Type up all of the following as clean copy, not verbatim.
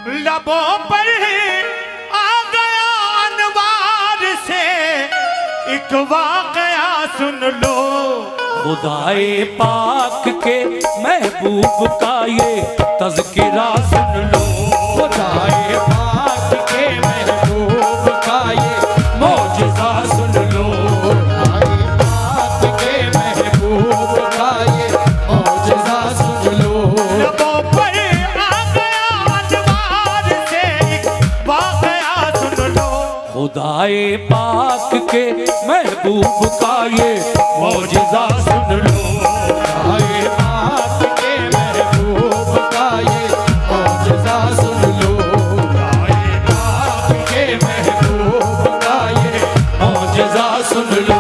लबों पर आ गया अनवार से एक वाकया सुन लो। खुदाए पाक के महबूब का ये तज़किरा सुन लो। खुदाए पाक के महबूब का ये मौजिज़ा सुन लो। खुदाए पाक के महबूब का ये मौजिज़ा सुन लो। लबों पर आ गया अनवार से एक वाकया सुन लो। खुदाए पाक के महबूब का ये मौजिज़ा सुन लो। खुदाए पाक के महबूब का ये मौजिज़ा सुन लो। खुदाए पाक के महबूब का ये मौजिज़ा सुन लो।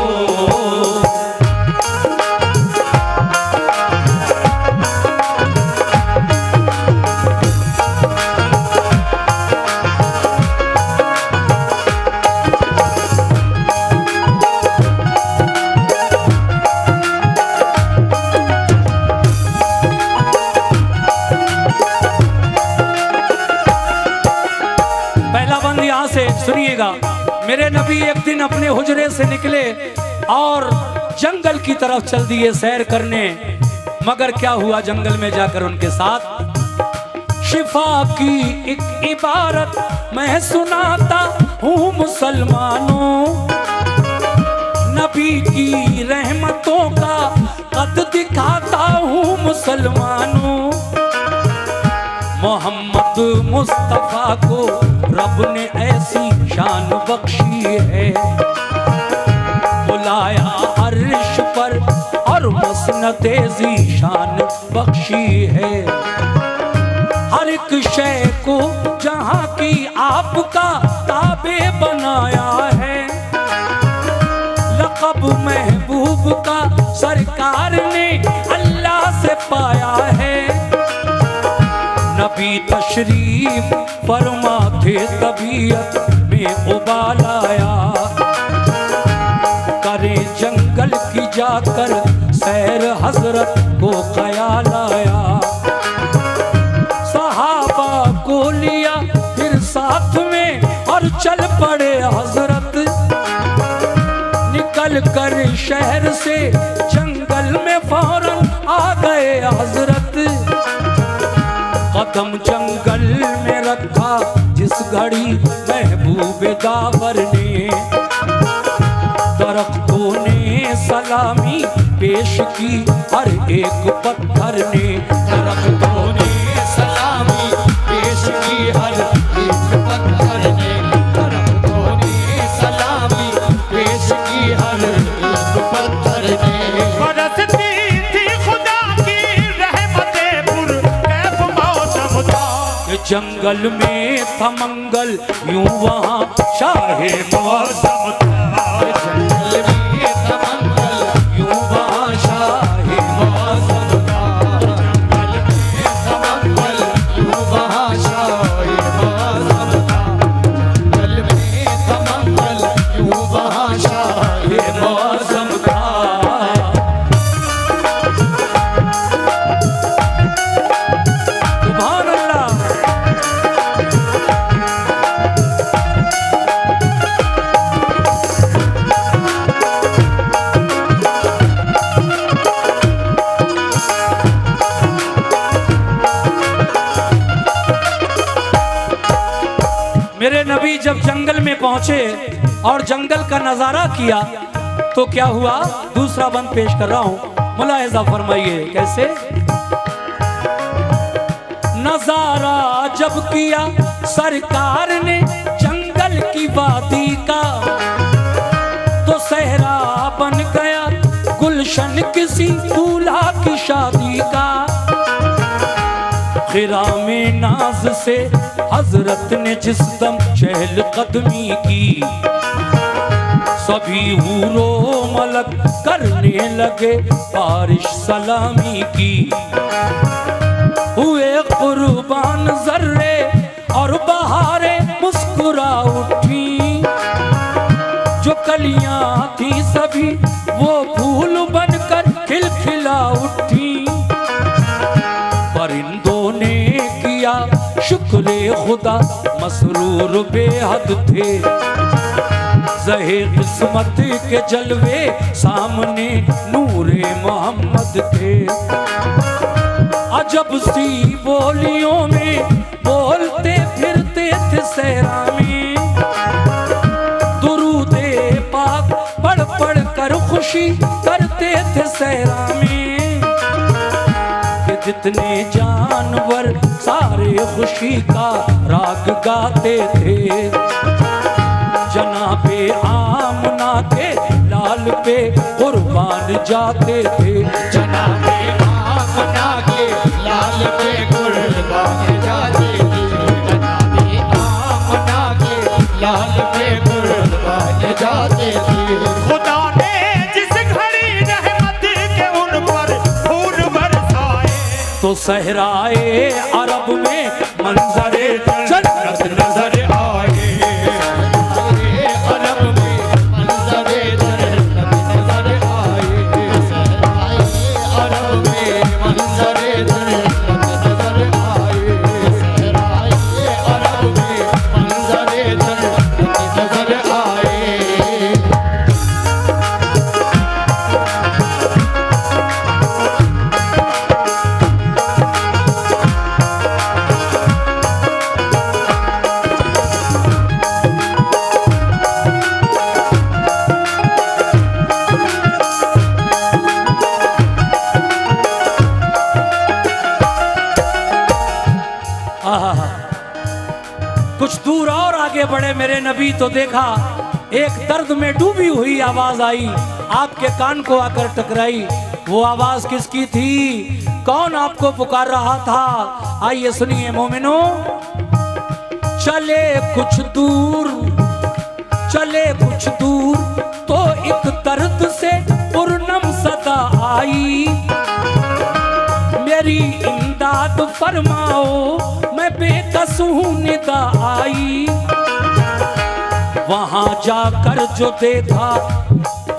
सुनिएगा, मेरे नबी एक दिन अपने हुजरे से निकले और जंगल की तरफ चल दिए सैर करने। मगर क्या हुआ, जंगल में जाकर उनके साथ शिफा की एक इबारत मैं सुनाता हूँ मुसलमानों। नबी की रहमतों का कद दिखाता हूँ मुसलमानों। मोहम्मद मुस्तफा को रब ने ऐसी शान बख्शी है, बुलाया अर्श पर और मसनदे ज़ीशान बख्शी है। हर एक शय को जहां की आपका ताबे बनाया है। लक़ब महबूब का सरकार ने अल्लाह से पाया है। नबी तशरीफ फरमा थे तबीयत में उबाल आया। करे जंगल की जाकर सैर हजरत को ख्याल आया। सहाबा को लिया फिर साथ में और चल पड़े हजरत। निकल कर शहर से जंगल में फौरन आ गए हजरत। कदम जंगल में रखा जिस घड़ी महबूब दावर ने। दरख्तों ने सलामी पेश की हर एक पत्थर ने। दरख्तों ने सलामी पेश की हर एक पत्थर ने। दरख्तों ने सलामी पेश की हर एक पत्थर ने। बरसती थी खुदा की रहमतें पुरकैफ मौसम था। जंगल में था मंगल यूं वहाँ शाहे मौसम था। जंगल में था मंगल यूं वहाँ शाहे मौसम था। जंगल में था मंगल यूं वहाँ शाहे मौसम था। जंगल में था मंगल यूं वहाँ शाहे मौसम था। सुभान अल्लाह। मेरे नबी जब जंगल में पहुंचे और जंगल का नजारा किया तो क्या हुआ, दूसरा बंद पेश कर रहा हूं, मुलाहिजा फरमाइए कैसे। नजारा जब किया सरकार ने जंगल की वादी का, तो सहरा बन गया गुलशन किसी दूल्हा की शादी का। गिरा में नाज से हजरत ने जिस दम चहल कदमी की, सभी हूरो मलक करने लगे बारिश सलामी की। हुए कुर्बान जर्रे और बहारे मुस्कुरा उठी, जो कलियां थी सभी वो फूल बनकर खिलखिला उठी। परिंदों ने किया शुक्रे खुदा मसरूर बेहद थे, ज़हे किस्मत के जलवे सामने नूरे मोहम्मद थे। अजब सी बोलियों में बोलते फिरते थे सहरा में, दुरूदे पाक पढ़ पढ़ कर खुशी करते थे सहरा में। कि जितने जानवर सारे खुशी का राग गाते थे, जनाबे आमना के लाल पे कुर्बान जाते थे। जनाबे आमना के लाल पे कुर्बान जाते थे। जनाबे आमना के लाल पे कुर्बान जाते थे। खुदा ने जिस घड़ी रहमत के उन पर फूल बरसाए, तो सहराए अरब में मंजरे जन्नत नजर आए। अरब में मंजरे जन्नत नजर आए। अरब में मंजरे जन्नत नजर आए। अरब में मंजरे जन्नत नजर आए। आहा, कुछ दूर और आगे बढ़े मेरे नबी तो देखा एक दर्द में डूबी हुई आवाज आई, आपके कान को आकर टकराई। वो आवाज किसकी थी? कौन आपको पुकार रहा था? आइए सुनिए मोमिनो। चले कुछ दूर, चले कुछ दूर तो एक दर्द से पूर्णम सदा आई। मेरी इमदाद फरमाओ, मैं बेकस हूँ निदा आई। वहां जाकर जो देखा,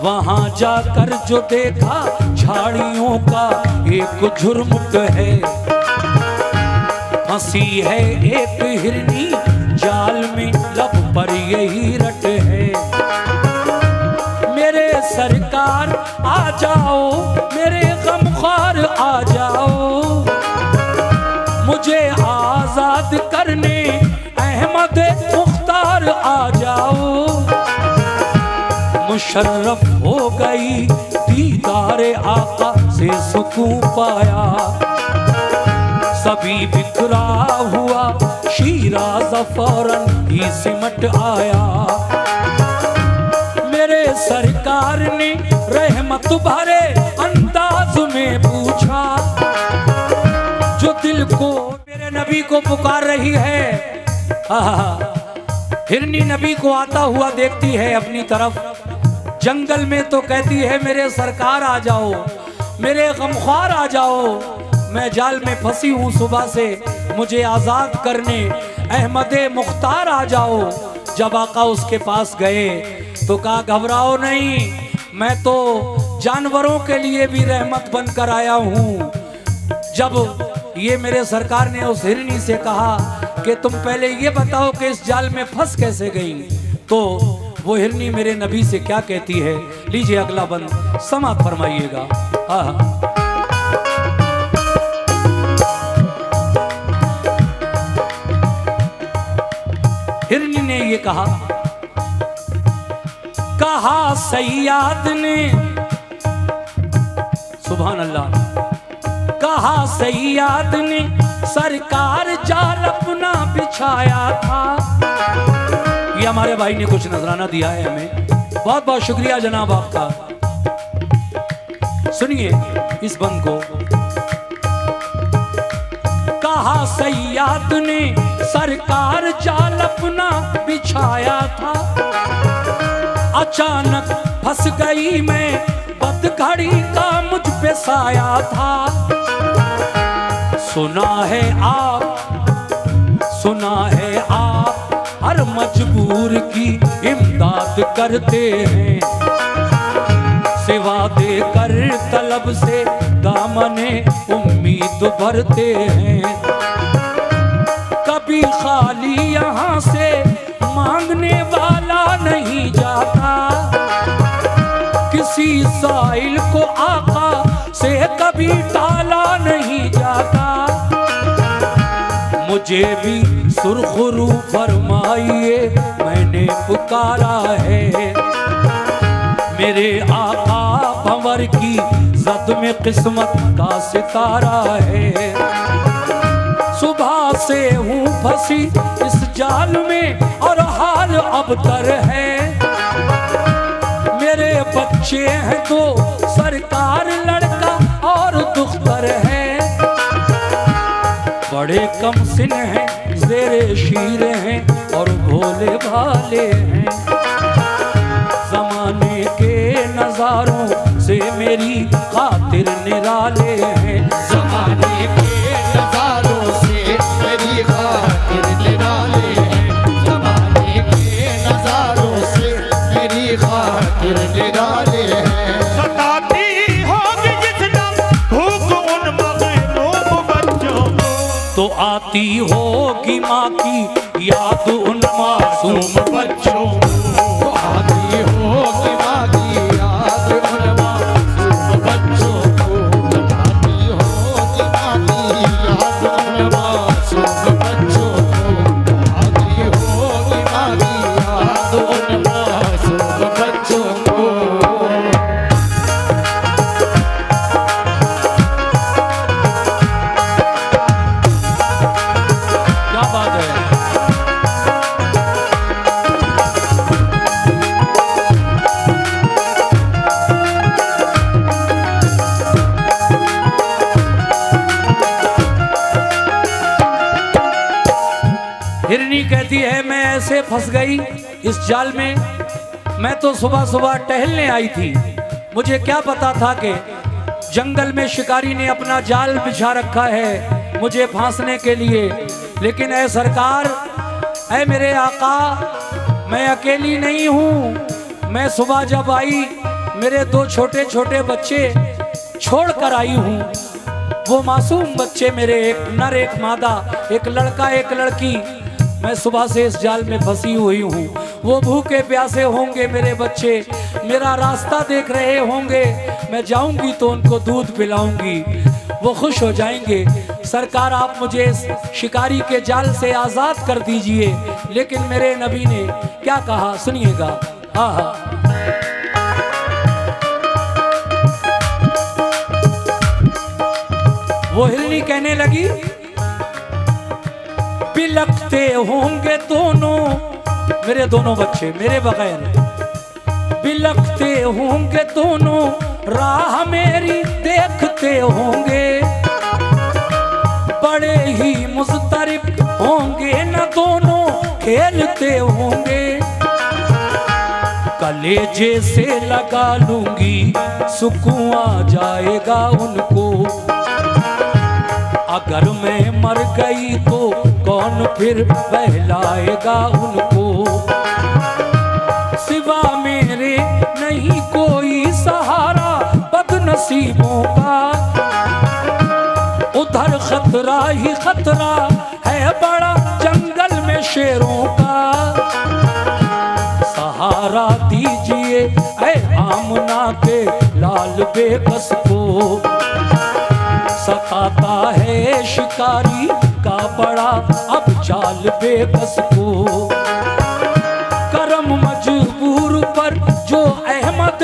वहां जाकर जो देखा, झाड़ियों का एक झुरमुट है। फंसी है एक हिरनी जाल में, लब पर यही रट है। मेरे सरकार आ जाओ, मेरे गमख्वार आ जाओ, मुझे आजाद करने अहमद मुख्तार आ जाओ। मुशर्रफ हो गई दीदारे आका से सुकून पाया। सभी बिखरा हुआ शीराज़ फौरन ही सिमट आया। मेरे सरकार ने रहमत भरे अंदाज में पूछा, जो दिल को मेरे नबी को पुकार रही है। हिरनी नबी को आता हुआ देखती है अपनी तरफ। जंगल में तो कहती है मेरे सरकार आ जाओ, मेरे गमख्वार आ जाओ, मैं जाल में फंसी हूँ सुबह से, मुझे आज़ाद करने अहमद मुख्तार आ जाओ। जब आका उसके पास गए तो कहा घबराओ नहीं, मैं तो जानवरों के लिए भी रहमत बनकर आया हूँ। जब ये मेरे सरकार ने उस हिरनी से कहा कि तुम पहले ये बताओ कि इस जाल में फंस कैसे गई, तो वो हिरनी मेरे नबी से क्या कहती है, लीजिए अगला बंद समाप्त फरमाइएगा। हिरनी ने ये कहा सैयाद ने, सुभान अल्लाह, कहा सैयाद ने सरकार जाल अपना बिछाया था। ये हमारे भाई ने कुछ नजराना दिया है हमें, बहुत बहुत शुक्रिया जनाब आपका। सुनिए इस बंद को। कहा सैयाद ने सरकार जाल अपना बिछाया था, अचानक फंस गई मैं, बदघड़ी का मुझ पे साया था। सुना है आप हर मजबूर की इमदाद करते हैं, सिवा देकर तलब से दामने उम्मीद भरते हैं। कभी खाली यहाँ से मांगने वाला नहीं जाता, किसी साइल को आका से कभी टाला नहीं जाता। मुझे भी सुरखरू फरमाइए, मैंने पुकारा है, मेरे आका भंवर की जद में किस्मत का सितारा है। सुबह से हूँ फंसी इस जाल में और हाल अबतर है, मेरे बच्चे हैं तो सरकार लड़का और दुख्तर है। बड़े कम सिन हैं, ज़ेरे शीर हैं और भोले भाले हैं। जमाने के नजारों से मेरी खातिर निराले हैं, ज़माने के नज़ारों से मेरी खातिर निराले हैं, ज़माने के नज़ारों से मेरी खातिर निराले हैं। सताती होगी जिस दम भूख उन मगलूब बच्चों को, तो आती होगी माँ की याद उन मासूम बच्चों को आती होगी माँ की याद उन मासूम बच्चों को, आती होगी माँ की याद उन मासूम बच्चों को, आती होगी माँ की याद उन मासूम बच्चों को। क्या बात है। हिरनी कहती है मैं ऐसे फंस गई इस जाल में, मैं तो सुबह सुबह टहलने आई थी, मुझे क्या पता था कि जंगल में शिकारी ने अपना जाल बिछा रखा है मुझे फांसने के लिए। लेकिन ऐ सरकार, ऐ मेरे आका, मैं अकेली नहीं हूँ। मैं सुबह जब आई मेरे दो छोटे छोटे बच्चे छोड़ कर आई हूँ। वो मासूम बच्चे मेरे, एक नर एक मादा, एक लड़का एक लड़की। मैं सुबह से इस जाल में फंसी हुई हूँ। वो भूखे प्यासे होंगे मेरे बच्चे, मेरा रास्ता देख रहे होंगे। मैं जाऊंगी तो उनको दूध पिलाऊंगी, वो खुश हो जाएंगे। सरकार, आप मुझे इस शिकारी के जाल से आज़ाद कर दीजिए। लेकिन मेरे नबी ने क्या कहा सुनिएगा। हाँ हाँ, वो हिरनी कहने लगी, बिलखते होंगे दोनों मेरे दोनों बच्चे मेरे बगैर, बिलखते होंगे दोनों, राह मेरी देखते होंगे, बड़े ही मुस्तरिब होंगे न दोनों खेलते होंगे। कलेजे से लगा लूंगी सुकून आ जाएगा उनको, अगर मैं मर गई तो कौन फिर बहलाएगा उनको। सिवा मेरे नहीं कोई सहारा बदनसीबों का, उधर खतरा ही खतरा है बड़ा जंगल में शेरों का। सहारा दीजिए ऐ आमना के लाल बेकस को, सताता है शिकारी का बड़ा अब चाल बेकस को। करम मजबूर पर जो अहमद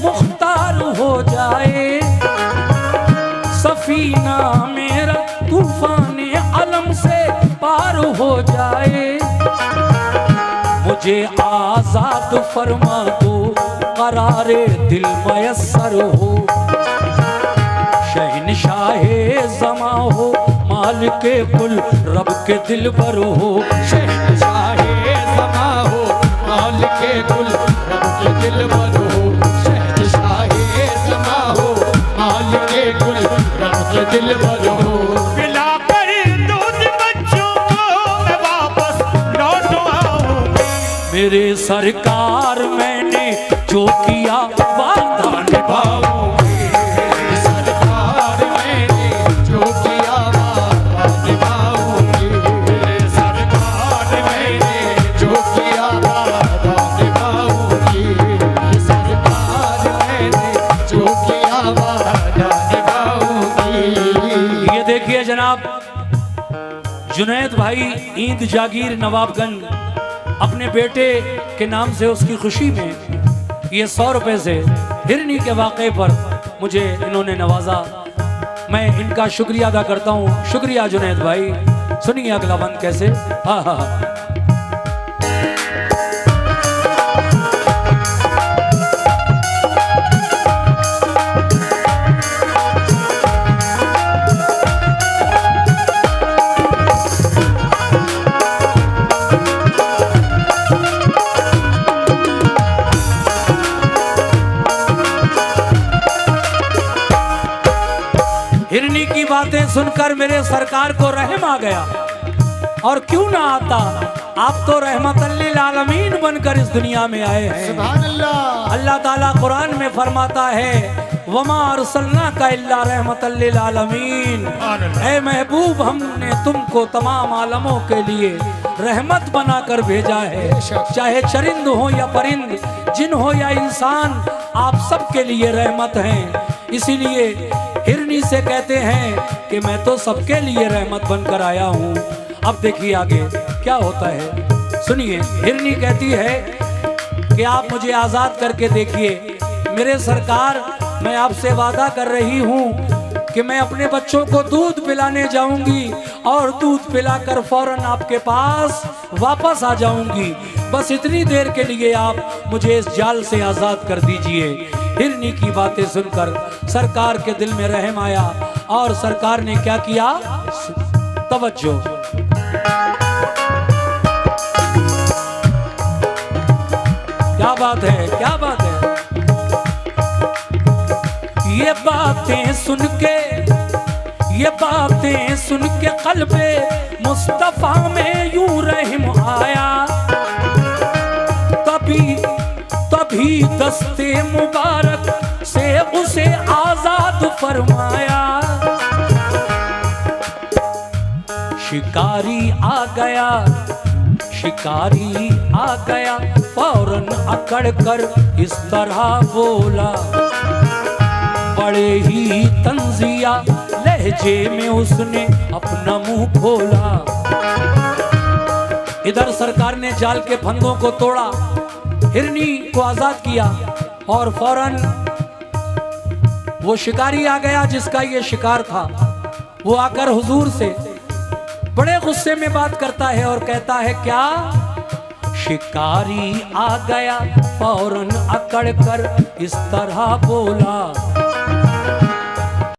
मुख्तार हो जाए, सफीना मेरा तूफान अलम से पार हो जाए। मुझे आजाद फरमा दो, करारे दिल मयस्सर हो, शहनशाहे ज़मा हो, मालिके कुल रब के दिल पर हो। शहनशाहे ज़मा हो, मालिके कुल रब के दिल पर हो, शहनशाहे ज़मा हो, मालिके कुल रब के दिल पर हो। पिलाकर दूध बच्चों को मैं वापस लौट आऊंगी। मेरे सरकार मैंने जो किया वादा निभाऊंगी, सरकार मैंने जो किया वादा निभाऊंगी, सरकार जनाब जुनैद भाई ईद जागीर नवाबगंज अपने बेटे के नाम से उसकी खुशी में ये 100 रुपए से हिरनी के वाक़े पर मुझे इन्होंने नवाजा। मैं इनका शुक्रिया अदा करता हूँ। शुक्रिया जुनैद भाई। सुनिए अगला बंद कैसे। हाँ हाँ हाँ। हिरनी की बातें सुनकर मेरे सरकार को रहम आ गया। और क्यों ना आता, आप तो रहमतल्लिल आलमीन बनकर इस दुनिया में आए हैं। सुभान अल्लाह। अल्लाह ताला कुरान में फरमाता है वमा अरसलनाका इल्ला रहमतल्लिल आलमीन। ऐ महबूब, हमने तुमको तमाम आलमों के लिए रहमत बनाकर भेजा है। चाहे चरिंद हो या परिंद, जिन हो या इंसान, आप सबके लिए रहमत हैं। इसीलिए हिरनी से कहते हैं कि मैं तो सबके लिए रहमत बनकर आया हूँ। अब देखिए आगे क्या होता है, सुनिए। हिरनी कहती है कि आप मुझे आज़ाद करके देखिए। मेरे सरकार, मैं आपसे वादा कर रही हूँ कि मैं अपने बच्चों को दूध पिलाने जाऊंगी और दूध पिलाकर फौरन आपके पास वापस आ जाऊंगी। बस इतनी देर के लिए आप मुझे इस जाल से आज़ाद कर दीजिए। हिरनी की बातें सुनकर सरकार के दिल में रहम आया और सरकार ने क्या किया, तवज्जो। क्या बात है, क्या बात है। ये बातें सुन के क़ल्बे मुस्तफ़ा में यूं रहम आया। तभी दस्ते मुबारक से उसे आजाद फरमाया। शिकारी आ गया फौरन अकड़ कर इस तरह बोला। बड़े ही तंजिया लहजे में उसने अपना मुंह खोला। इधर सरकार ने जाल के फंदों को तोड़ा, हिरनी को आजाद किया और फौरन वो शिकारी आ गया जिसका ये शिकार था। वो आकर हुजूर से बड़े गुस्से में बात करता है और कहता है क्या, शिकारी आ गया फौरन अकड़ कर इस तरह बोला।